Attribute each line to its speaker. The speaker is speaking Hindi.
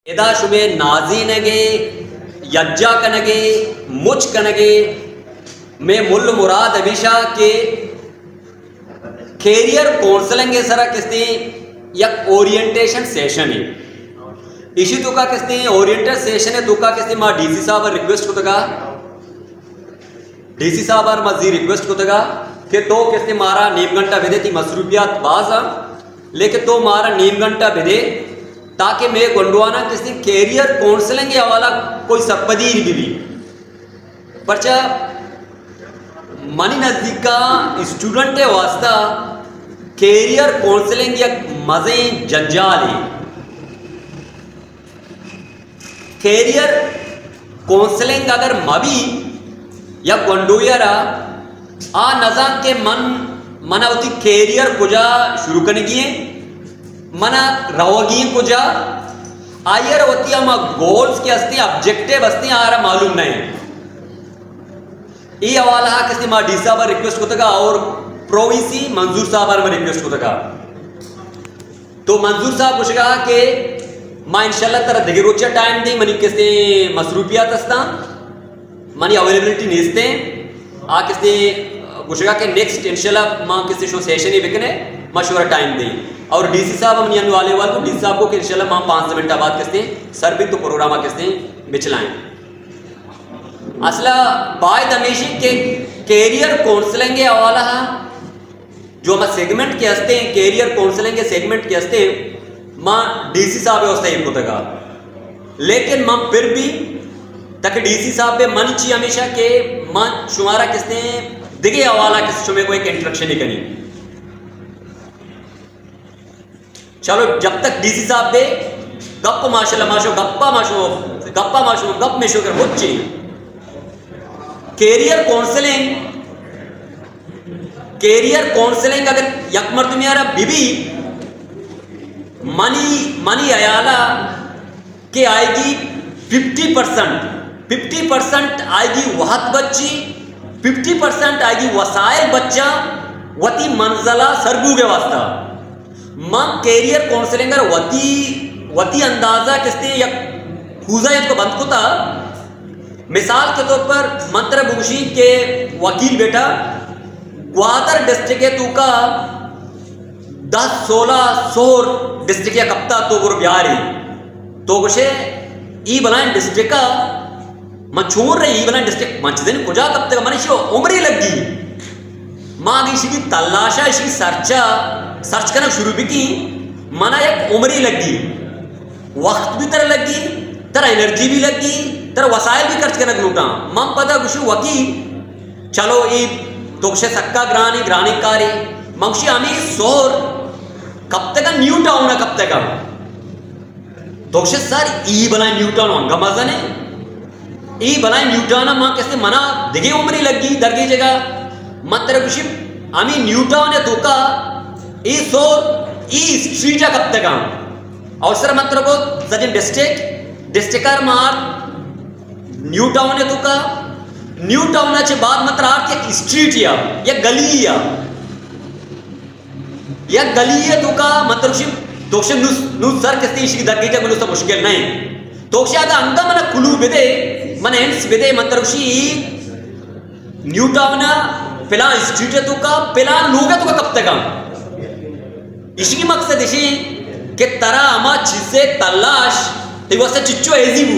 Speaker 1: एदा शुबे नाजी नगे यज्जा कनगे मुच कनगे में मुल मुराद अभिशा के कैरियर काउंसलिंग सरा किसने यक ओरिएंटेशन सेशन है इसी तो का किसने ओरिएंटेशन सेशन है तो का किसने मां डीसी साहब रिक्वेस्ट होतगा डीसी साहब और मजी रिक्वेस्ट होतगा कि तो किसने मारा नीम घंटा भेदे थी मसरूफियात बाजा लेकिन तो मारा नीम घंटा भेदे ताकि मैं गोंडवाना किसी कैरियर काउंसलिंग के हवाला कोई सपदी भी परचा मनी नजदीक का स्टूडेंट है वास्ता कैरियर काउंसलिंग या मजे जंजाल है कैरियर काउंसलिंग अगर मवी या गोंडोयरा आ नजाम के मना होती कैरियर कुजा शुरू करने की मना रहोगी कुजा आयर होती हम गोल्स के हस्ती ऑब्जेक्टिव हस्ती आ रहा मालूम नहीं ये हवाला किसी मां डी साहब रिक्वेस्ट होता और प्रोविसी मंजूर साहब रिक्वेस्ट होता तो मंजूर साहब पूछेगा कि मां इंशाल्लाह तरह दिगे रोचा टाइम दी मनी किसी मसरूफियात हस्ता मनी अवेलेबिलिटी नेस्ते आ किसी पूछेगा कि नेक्स्ट इंशाल्लाह मां किसी शो सेशन ही बिकने मशवरा टाइम दी और डीसी साहब हम यानी वाले वाले डीसी साहब को कि इंशाल्लाह मां 5 मिनट बाद किसने सर भी तो प्रोग्राम किसने बिचलाएं असला बाय दमेशी के कैरियर काउंसलिंग के हवाला जो हम सेगमेंट के हस्ते कैरियर काउंसलिंग के सेगमेंट के हस्ते मां डीसी साहब व्यवस्था ही होता लेकिन मां फिर भी तक डीसी साहब पे मन चाहिए हमेशा के मां शुमारा किसने दिगे हवाला किस शुमे को एक इंट्रोडक्शन ही करी चलो जब तक डीसी साहब दे गप माशाल्लाह माशो गप्पा माशो गप में शो कर होची कैरियर काउंसलिंग अगर यकमर तुम्हारा बीबी मनी अयाला के आएगी 50% आएगी वहत बच्ची 50% आएगी वसाइल बच्चा वती मंजला सरगू के वास्ता मां कैरियर काउंसलिंग वती अंदाजा किसने या हुजायत को बंद होता मिसाल के तौर पर मंत्र बुशी के वकील बेटा ग्वादर डिस्ट्रिक्ट के तू का 10-16 डिस्ट्रिक्ट या कप्ता तो गुर बिहारी तो कुछ ई बनाए डिस्ट्रिक्ट का मछूर रही बनाए डिस्ट्रिक्ट मंच दिन कुजा कब तक मनुष्य उम्र लगी मां की तलाशा इसकी सर्च करना शुरू भी की मना एक उम्र लगी वक्त भी तरह लगी तरह एनर्जी भी लगी तरह वसाइल भी खर्च करना लूटा मम पता कुछ वकी चलो ये तो सक्का ग्रानी कारी मंशी आमी सोर कब तक न्यू टाउन है कब तक तो सर ई बनाए न्यू टाउन होगा मजा ने ई बनाए न्यू टाउन मां कैसे मना दिगे उम्र लगी दरगी जगह मंत्र कुछ आमी न्यू टाउन है तो का ई सोर ई स्ट्रीट है कब तक और सर मंत्र को सचिन डिस्ट्रिक्ट मार न्यू टाउन है तो का न्यू टाउन के बाद मंत्र आर एक स्ट्रीट या गली या गली है तो का मतलब तो नु सर किसी इश्क दरगी के गुलुस्ता मुश्किल नहीं तो आगा अंगा मन कुलू बिदे मन एंड्स बिदे मतलब न्यू टाउन पिला स्ट्रीट है तो का पिला लोग है तो का कब तक इसकी मकसद इसी कि तरह अमा चीजें तलाश तो वैसे चिच्चो एजी बू